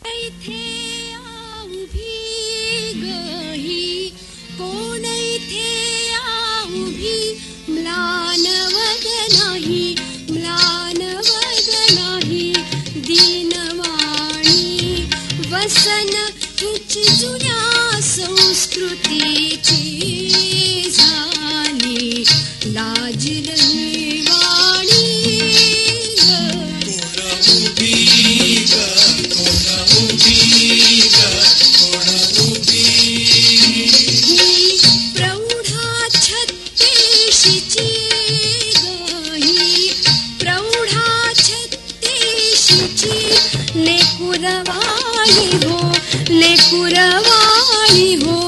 इथे उभी गही कोण इथे उभी म्लानवद नाही दीनवाणी वसन हीच जुन्या संस्कृतीची झाली लाजरणी वाणी प्रौढा छत्तीशीची लेकुरवाणी हो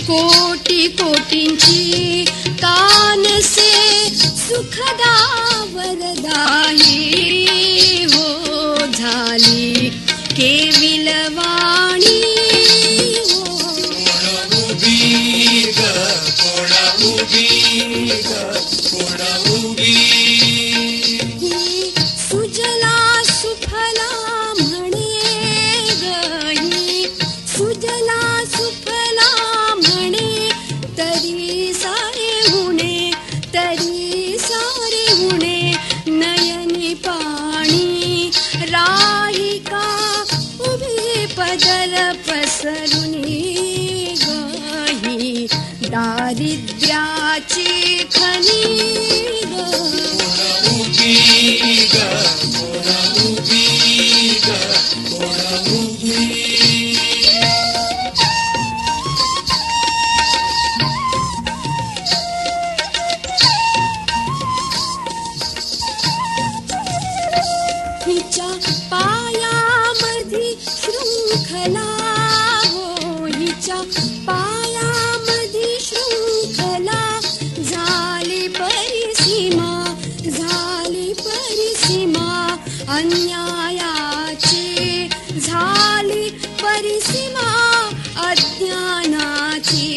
कोटी कोटींची कानसे सुखदा वरदाही हो झाली केविलवाणी सुजला सुफला तरी सारे हुणे नयनी पाणी राहिका उभी पदर पसरुनी गही दारिद्र्याची खनी हिच्या पायामधी शृंखला हो हिच्या पायामधी शृंखला झाली परिसीमा अन्यायाची झाली परिसीमा अज्ञानाची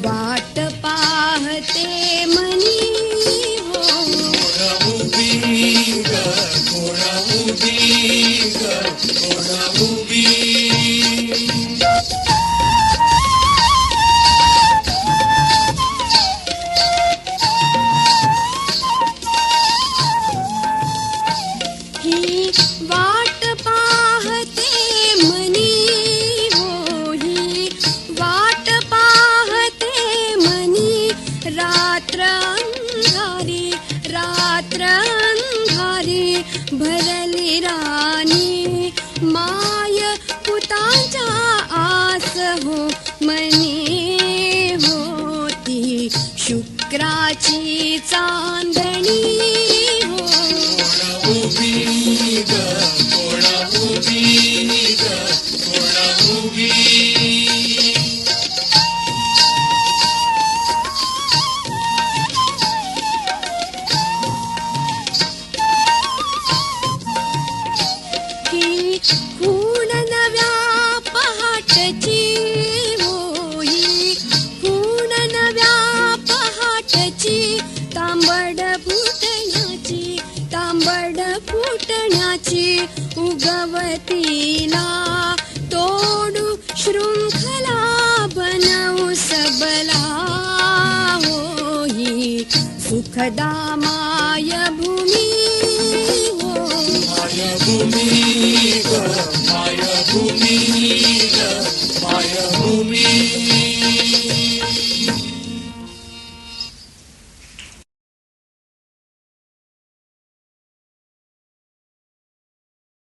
वाट पाहते मनी वाट पाहते मनी हो ही वाट पाहते मनी रात्र अंधारी भरली राणी माय पुतांच्या आस हो मनी होती शुक्राची चांदणी खूण नव्या पहाटची होई खूण नव्या पहाटची तांबड फुटण्याची उगवतीला तोडू शृंखला बनवू सबला होई सुखदा मायभूमी हो मायभूमी